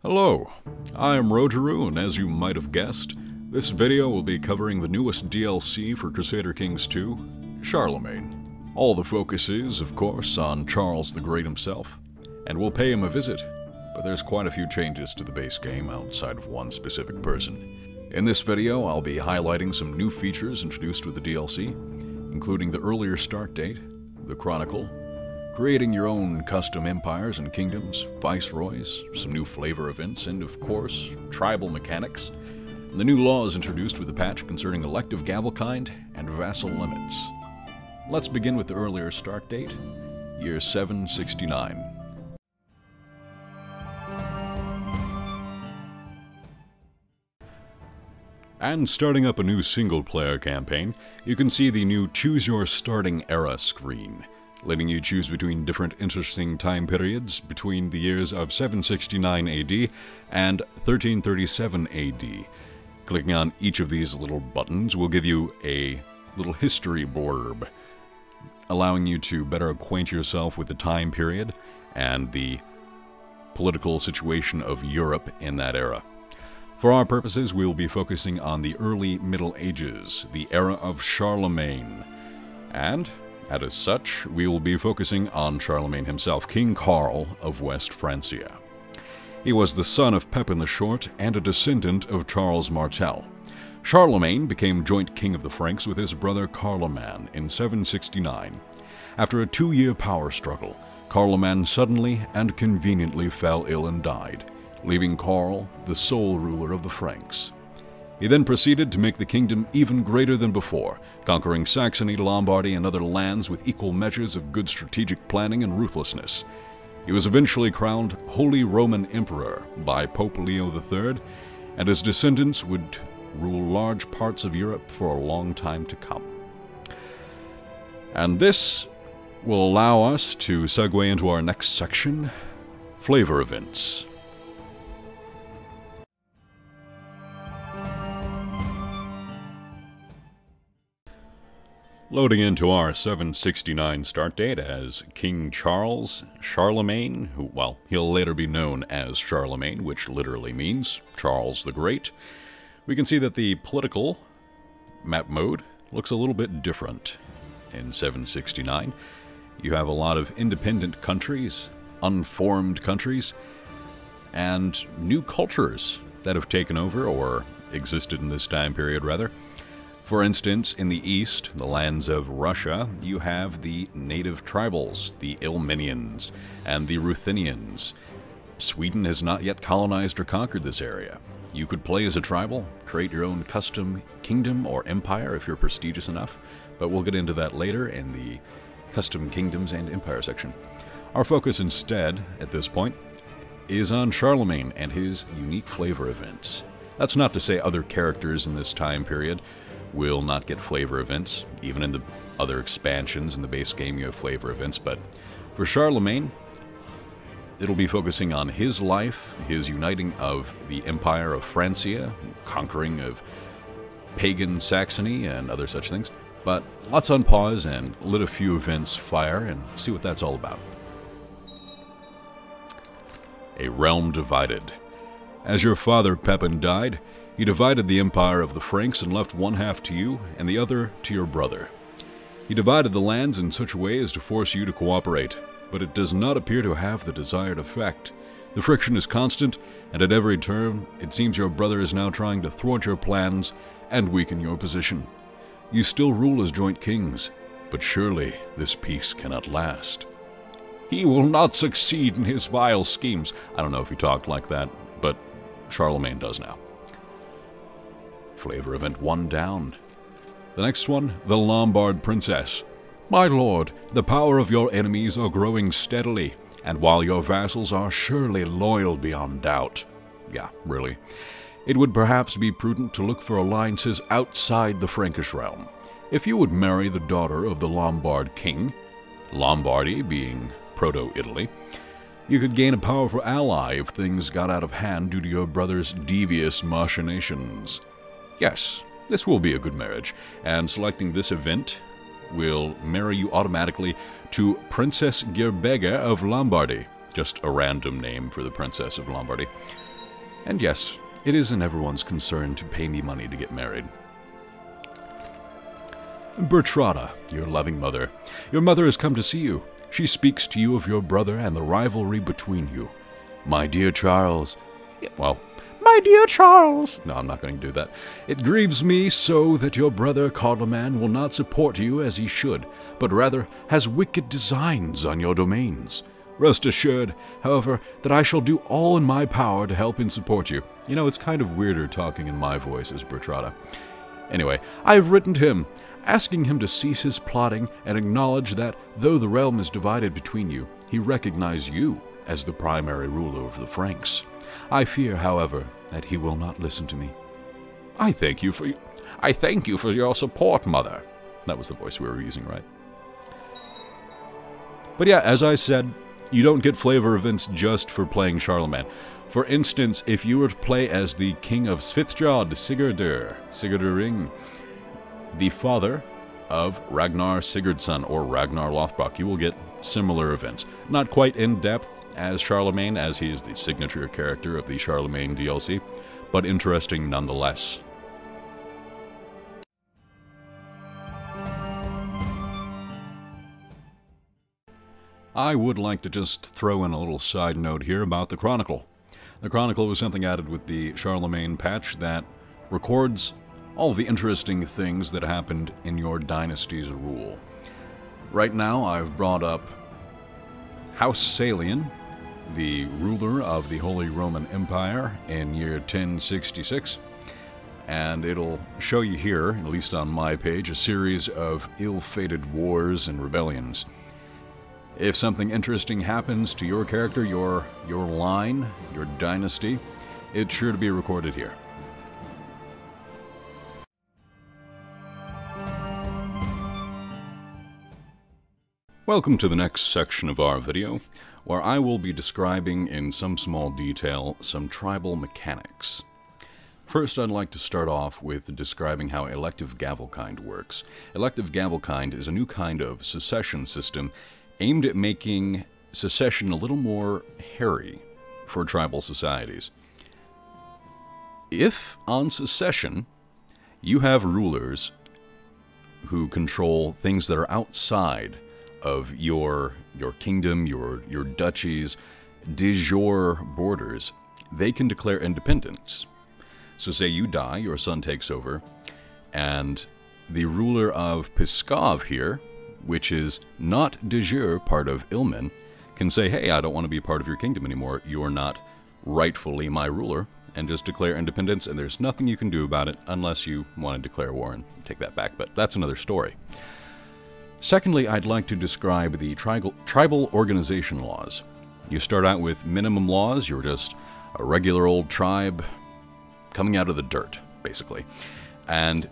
Hello, I am Rojiru, and as you might have guessed, this video will be covering the newest DLC for Crusader Kings 2, Charlemagne. All the focus is, of course, on Charles the Great himself, and we'll pay him a visit, but there's quite a few changes to the base game outside of one specific person. In this video, I'll be highlighting some new features introduced with the DLC, including the earlier start date, the Chronicle, creating your own custom empires and kingdoms, viceroys, some new flavor events, and of course, tribal mechanics, and the new laws introduced with the patch concerning elective gavelkind and vassal limits. Let's begin with the earlier start date, year 769. And starting up a new single-player campaign, you can see the new Choose Your Starting Era screen, letting you choose between different interesting time periods between the years of 769 AD and 1337 AD. Clicking on each of these little buttons will give you a little history blurb, allowing you to better acquaint yourself with the time period and the political situation of Europe in that era. For our purposes, we will be focusing on the early Middle Ages, the era of Charlemagne, and as such, we will be focusing on Charlemagne himself, King Karl of West Francia. He was the son of Pepin the Short and a descendant of Charles Martel. Charlemagne became joint king of the Franks with his brother Charlemagne in 769. After a 2-year power struggle, Charlemagne suddenly and conveniently fell ill and died, leaving Karl the sole ruler of the Franks. He then proceeded to make the kingdom even greater than before, conquering Saxony, Lombardy, and other lands with equal measures of good strategic planning and ruthlessness. He was eventually crowned Holy Roman Emperor by Pope Leo III, and his descendants would rule large parts of Europe for a long time to come. And this will allow us to segue into our next section, Flavor Events. Loading into our 769 start date as King Charles, Charlemagne, who, well, he'll later be known as Charlemagne, which literally means Charles the Great. We can see that the political map mode looks a little bit different in 769. You have a lot of independent countries, unformed countries, and new cultures that have taken over, or existed in this time period, rather. For instance, in the east, the lands of Russia, you have the native tribals, the Ilmenians, and the Ruthenians. Sweden has not yet colonized or conquered this area. You could play as a tribal, create your own custom kingdom or empire if you're prestigious enough, but we'll get into that later in the custom kingdoms and empire section. Our focus instead, at this point, is on Charlemagne and his unique flavor events. That's not to say other characters in this time period will not get flavor events. Even in the other expansions in the base game you have flavor events, but for Charlemagne, it'll be focusing on his life, his uniting of the Empire of Francia, conquering of pagan Saxony and other such things. But let's unpause and let a few events fire and see what that's all about. A realm divided. As your father Pepin died, he divided the empire of the Franks and left one half to you and the other to your brother. He divided the lands in such a way as to force you to cooperate, but it does not appear to have the desired effect. The friction is constant, and at every turn, it seems your brother is now trying to thwart your plans and weaken your position. You still rule as joint kings, but surely this peace cannot last. He will not succeed in his vile schemes. I don't know if he talked like that, but Charlemagne does now. Flavor event 1 down. The next one, the Lombard Princess. My lord, the power of your enemies are growing steadily, and while your vassals are surely loyal beyond doubt. Yeah, really. It would perhaps be prudent to look for alliances outside the Frankish realm. If you would marry the daughter of the Lombard king, Lombardy being Proto-Italy, you could gain a powerful ally if things got out of hand due to your brother's devious machinations. Yes, this will be a good marriage, and selecting this event will marry you automatically to Princess Gerbega of Lombardy, just a random name for the Princess of Lombardy. And yes, it is in everyone's concern to pay me money to get married. Bertrada, your loving mother. Your mother has come to see you. She speaks to you of your brother and the rivalry between you. My dear Charles... Well, my dear Charles... No, I'm not going to do that. It grieves me so that your brother Charlemagne will not support you as he should, but rather has wicked designs on your domains. Rest assured, however, that I shall do all in my power to help and support you. You know, it's kind of weirder talking in my voice as Bertrada. Anyway, I have written to him, asking him to cease his plotting and acknowledge that, though the realm is divided between you, he recognizes you as the primary ruler of the Franks. I fear, however, that he will not listen to me. I thank you for your support, Mother. That was the voice we were using, right? But yeah, as I said, you don't get flavor events just for playing Charlemagne. For instance, if you were to play as the King of Svithjod, Sigurdur, the father of Ragnar Sigurdsson or Ragnar Lothbrok, you will get similar events. Not quite in depth as Charlemagne, as he is the signature character of the Charlemagne DLC, but interesting nonetheless. I would like to just throw in a little side note here about the Chronicle. The Chronicle was something added with the Charlemagne patch that records all of the interesting things that happened in your dynasty's rule. Right now, I've brought up House Salian, the ruler of the Holy Roman Empire in year 1066, and it'll show you here, at least on my page, a series of ill-fated wars and rebellions. If something interesting happens to your character, your line, your dynasty, it's sure to be recorded here. Welcome to the next section of our video, where I will be describing in some small detail some tribal mechanics. First, I'd like to start off with describing how elective gavelkind works. Elective gavelkind is a new kind of succession system aimed at making secession a little more hairy for tribal societies. If, on secession, you have rulers who control things that are outside of your kingdom, your duchies, de jure borders, they can declare independence. So say you die, your son takes over, and the ruler of Pskov here, which is not de jure part of Ilmen, can say, hey, I don't want to be part of your kingdom anymore, you're not rightfully my ruler, and just declare independence, and there's nothing you can do about it unless you want to declare war and take that back, but that's another story. Secondly, I'd like to describe the tribal organization laws. You start out with minimum laws, you're just a regular old tribe coming out of the dirt, basically. And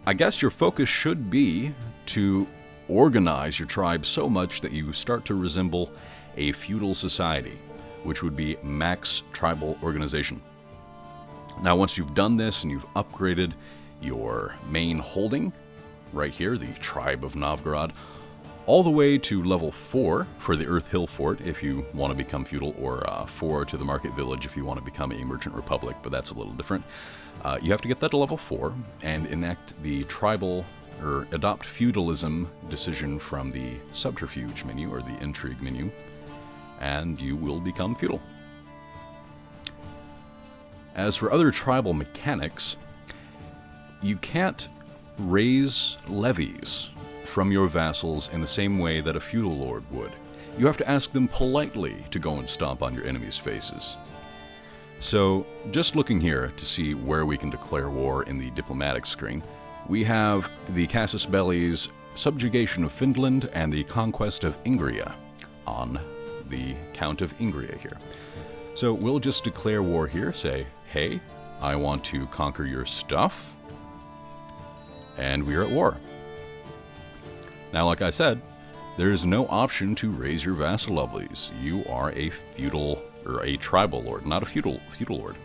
I guess your focus should be to organize your tribe so much that you start to resemble a feudal society, which would be max tribal organization. Now, once you've done this and you've upgraded your main holding, right here, the Tribe of Novgorod, all the way to level 4 for the Earth Hill Fort if you want to become feudal, or 4 to the Market Village if you want to become a merchant republic, but that's a little different. You have to get that to level 4 and enact the tribal, or adopt feudalism decision from the subterfuge menu, or the intrigue menu, and you will become feudal. As for other tribal mechanics, you can't raise levies from your vassals in the same way that a feudal lord would. You have to ask them politely to go and stomp on your enemies' faces. So, just looking here to see where we can declare war in the diplomatic screen, we have the Casus Belli's subjugation of Finland and the conquest of Ingria on the Count of Ingria here. So we'll just declare war here, say, hey, I want to conquer your stuff, and we're at war. Now, like I said, there is no option to raise your vassal levies. You are a feudal, or a tribal lord, not a feudal lord.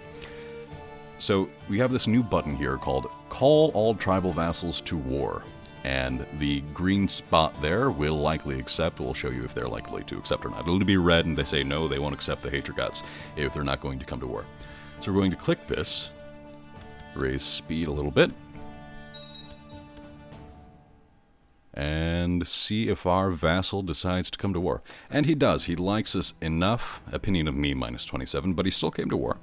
So we have this new button here called Call All Tribal Vassals to War, and the green spot there will likely accept. We'll show you if they're likely to accept or not. It'll be red and they say no, they won't accept the Hatergots if they're not going to come to war. So we're going to click this, raise speed a little bit, and see if our vassal decides to come to war. And he does. He likes us enough. Opinion of me, -27, but he still came to war.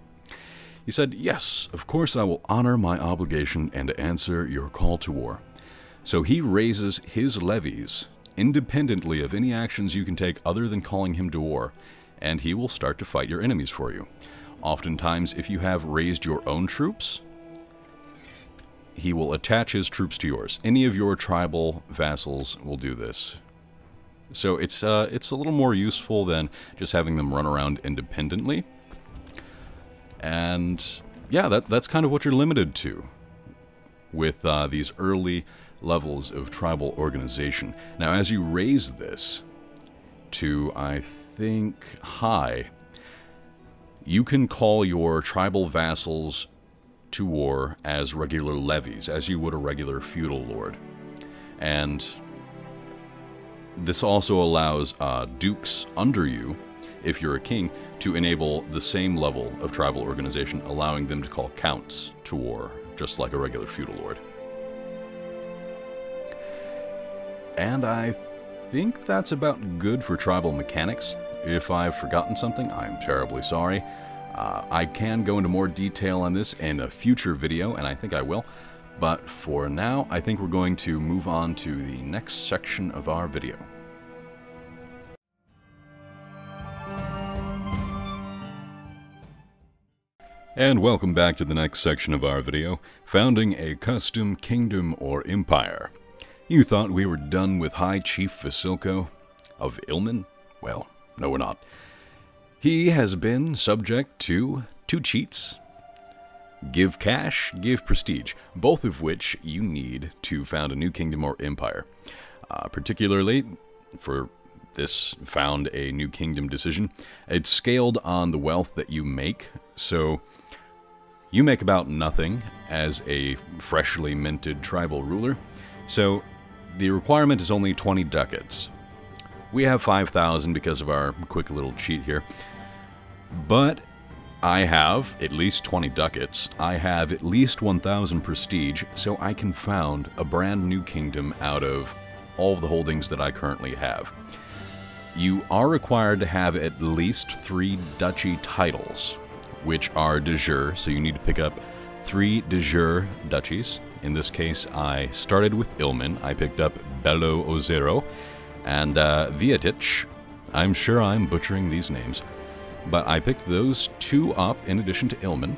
He said, "Yes, of course I will honor my obligation and answer your call to war." So he raises his levies independently of any actions you can take other than calling him to war, and he will start to fight your enemies for you. Oftentimes, if you have raised your own troops, he will attach his troops to yours. Any of your tribal vassals will do this. So it's a little more useful than just having them run around independently. And yeah, that's kind of what you're limited to with these early levels of tribal organization. Now, as you raise this to, I think, high, you can call your tribal vassals to war as regular levies, as you would a regular feudal lord. And this also allows dukes under you, if you're a king, to enable the same level of tribal organization, allowing them to call counts to war, just like a regular feudal lord. And I think that's about good for tribal mechanics. If I've forgotten something, I'm terribly sorry. I can go into more detail on this in a future video, and I think I will. But for now, I think we're going to move on to the next section of our video. And welcome back to the next section of our video, founding a custom kingdom or empire. You thought we were done with High Chief Vasilko of Ilman? Well, no we're not. He has been subject to two cheats. Give cash, give prestige, both of which you need to found a new kingdom or empire. Particularly for this found a new kingdom decision, it's scaled on the wealth that you make, so you make about nothing as a freshly minted tribal ruler, so the requirement is only 20 ducats. We have 5,000 because of our quick little cheat here. But I have at least 20 ducats. I have at least 1,000 prestige, so I can found a brand new kingdom out of all of the holdings that I currently have. You are required to have at least 3 duchy titles, which are de jure, so you need to pick up 3 de jure duchies. In this case, I started with Ilman. I picked up Belo Ozero and Vietich. I'm sure I'm butchering these names, but I picked those 2 up in addition to Ilman,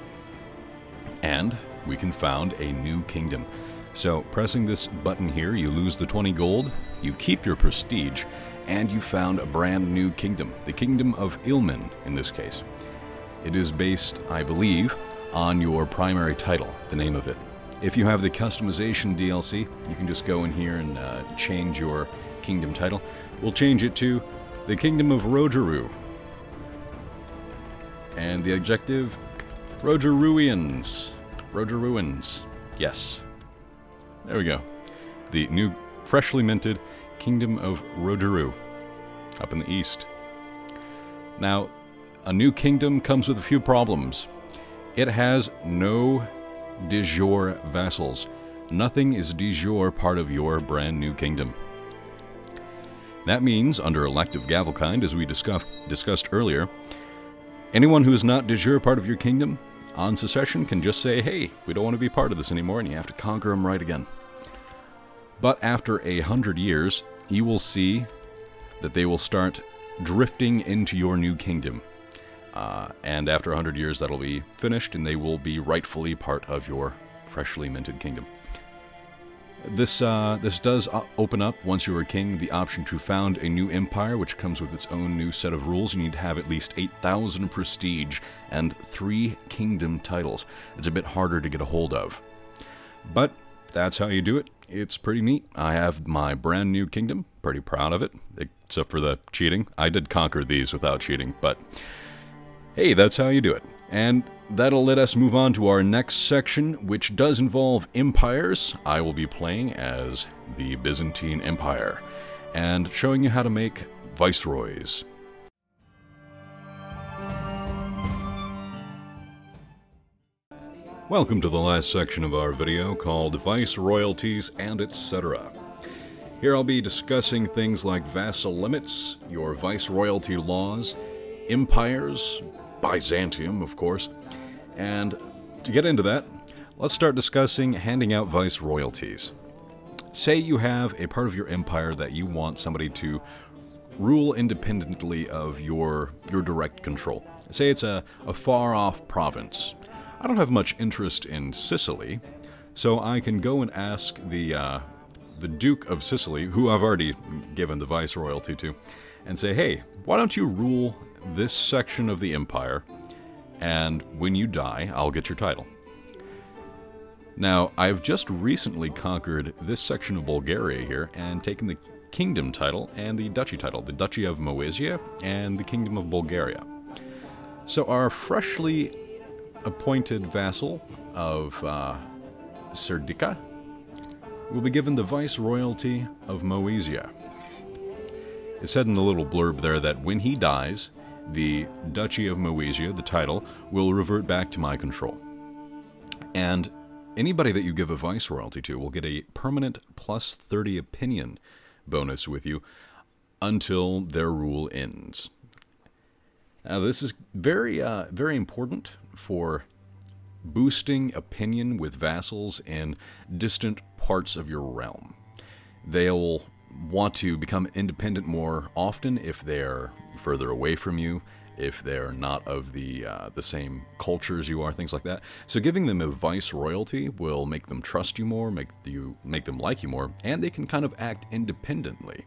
and we can found a new kingdom. So pressing this button here, you lose the 20 gold, you keep your prestige, and you found a brand new kingdom, the Kingdom of Ilman in this case. It is based, I believe, on your primary title, the name of it. If you have the customization DLC, you can just go in here and change your kingdom title. We'll change it to the Kingdom of Rojiru. And the adjective, Rojiruians. Rojiruians. Yes. There we go. The new, freshly minted Kingdom of Rojiru, up in the east. Now, a new kingdom comes with a few problems. It has no de jure vassals. Nothing is de jure part of your brand new kingdom. That means, under elective Gavelkind, as we discussed earlier, anyone who is not de jure part of your kingdom, on secession can just say, hey, we don't want to be part of this anymore, and you have to conquer them right again. But after 100 years, you will see that they will start drifting into your new kingdom. And after 100 years, that'll be finished, and they will be rightfully part of your freshly minted kingdom. This does open up, once you're a king, the option to found a new empire, which comes with its own new set of rules. You need to have at least 8,000 prestige and 3 kingdom titles. It's a bit harder to get a hold of. But that's how you do it. It's pretty neat. I have my brand new kingdom. Pretty proud of it, except for the cheating. I did conquer these without cheating, but hey, that's how you do it. And that'll let us move on to our next section, which does involve empires. I will be playing as the Byzantine Empire and showing you how to make viceroys. Welcome to the last section of our video called Vice Royalties and etc. Here I'll be discussing things like vassal limits, your vice royalty laws, empires, Byzantium of course, and to get into that, let's start discussing handing out vice royalties. Say you have a part of your empire that you want somebody to rule independently of your direct control. Say it's a far-off province. I don't have much interest in Sicily, so I can go and ask the Duke of Sicily, who I've already given the vice royalty to, and say, hey, why don't you rule this section of the empire, and when you die, I'll get your title. Now, I've just recently conquered this section of Bulgaria here and taken the kingdom title and the duchy title, the Duchy of Moesia and the Kingdom of Bulgaria. So our freshly appointed vassal of Serdica will be given the vice royalty of Moesia. It said in the little blurb there that when he dies, the Duchy of Moesia, the title, will revert back to my control. And anybody that you give a vice royalty to will get a permanent plus 30 opinion bonus with you until their rule ends. Now this is very important for boosting opinion with vassals in distant parts of your realm. They'll want to become independent more often if they're further away from you, if they're not of the same culture as you are, things like that. So giving them a vice royalty will make them trust you more, make them like you more, and they can kind of act independently.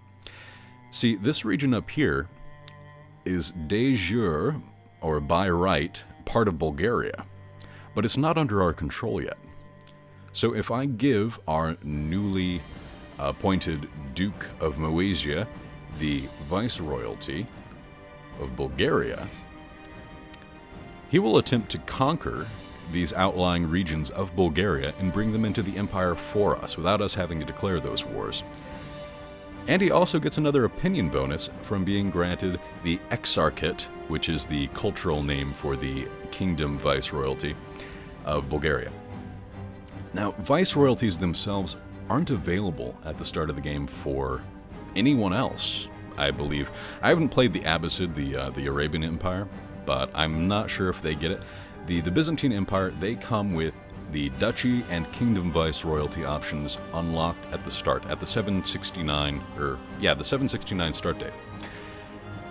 See, this region up here is de jure, or by right, part of Bulgaria, but it's not under our control yet. So if I give our newly appointed Duke of Moesia the vice royalty of Bulgaria, he will attempt to conquer these outlying regions of Bulgaria and bring them into the empire for us without us having to declare those wars. And he also gets another opinion bonus from being granted the Exarchate, which is the cultural name for the kingdom viceroyalty of Bulgaria. Now, viceroyalties themselves aren't available at the start of the game for anyone else, I believe. I haven't played the Abbasid, the Arabian Empire, but I'm not sure if they get it. The Byzantine Empire, they come with the duchy and kingdom viceroyalty options unlocked at the start, at the 769, the 769 start date.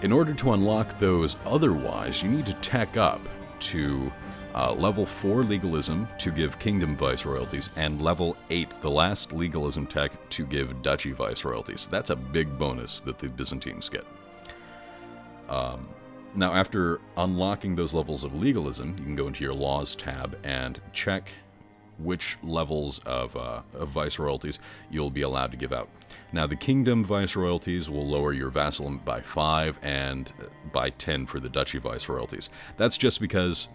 In order to unlock those otherwise, you need to tech up to level 4 legalism to give kingdom viceroyalties, and level 8, the last legalism tech, to give duchy viceroyalties. That's a big bonus that the Byzantines get. Now, after unlocking those levels of legalism, you can go into your laws tab and check which levels of viceroyalties you'll be allowed to give out. Now, the kingdom viceroyalties will lower your vassal limit by 5 and by 10 for the duchy viceroyalties. That's just because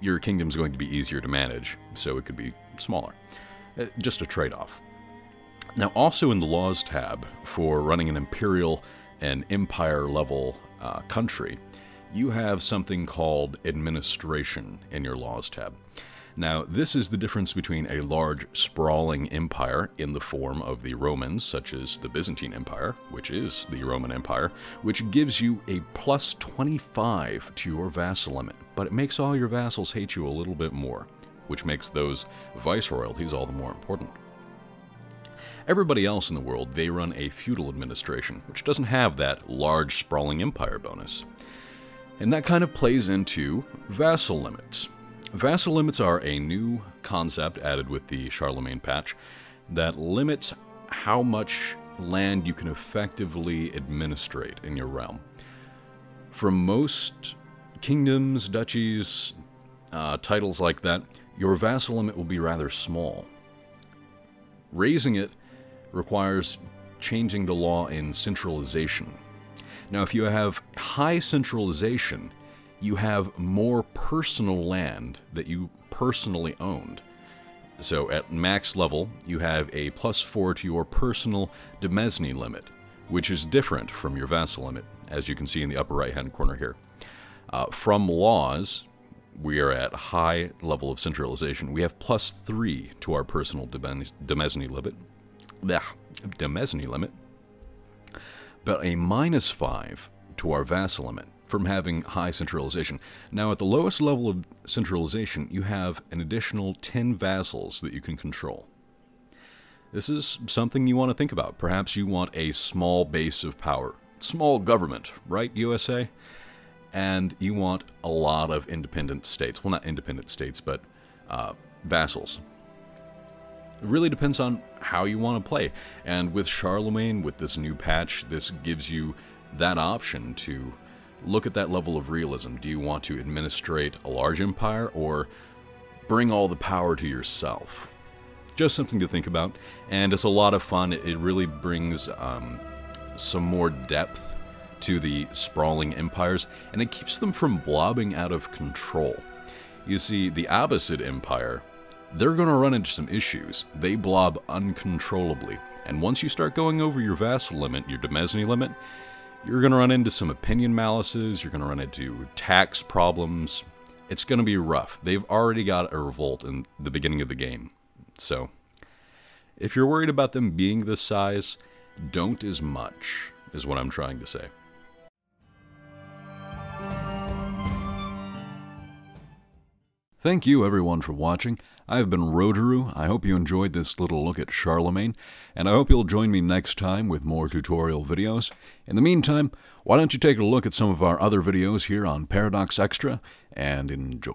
your kingdom's going to be easier to manage, so it could be smaller. Just a trade-off. Now, also in the laws tab for running an imperial and empire level country, you have something called administration in your laws tab. Now, this is the difference between a large, sprawling empire in the form of the Romans, such as the Byzantine Empire, which is the Roman Empire, which gives you a plus 25 to your vassal limit, but it makes all your vassals hate you a little bit more, which makes those viceroyalties all the more important. Everybody else in the world, they run a feudal administration, which doesn't have that large, sprawling empire bonus. And that kind of plays into vassal limits. Vassal limits are a new concept added with the Charlemagne patch that limits how much land you can effectively administrate in your realm. For most kingdoms, duchies, titles like that, your vassal limit will be rather small. Raising it requires changing the law in centralization. Now, if you have high centralization, you have more personal land that you personally owned. So at max level, you have a plus 4 to your personal demesne limit, which is different from your vassal limit, as you can see in the upper right-hand corner here. From laws, we are at high level of centralization. We have +3 to our personal demesne limit. Demesne limit. But a -5 to our vassal limit from having high centralization. Now, at the lowest level of centralization, you have an additional 10 vassals that you can control. This is something you want to think about. Perhaps you want a small base of power. Small government, right, USA? And you want a lot of independent states. Well, not independent states, but vassals. It really depends on how you want to play. And with Charlemagne, with this new patch, this gives you that option to look at that level of realism. Do you want to administrate a large empire or bring all the power to yourself? Just something to think about, and it's a lot of fun. It really brings some more depth to the sprawling empires, and it keeps them from blobbing out of control. You see, the Abbasid Empire, they're going to run into some issues. They blob uncontrollably, and once you start going over your vassal limit, your demesne limit, you're going to run into some opinion malices, you're going to run into tax problems. It's going to be rough. They've already got a revolt in the beginning of the game. So, if you're worried about them being this size, don't as much, is what I'm trying to say. Thank you everyone for watching. I've been Rojiru. I hope you enjoyed this little look at Charlemagne, and I hope you'll join me next time with more tutorial videos. In the meantime, why don't you take a look at some of our other videos here on Paradox Extra, and enjoy.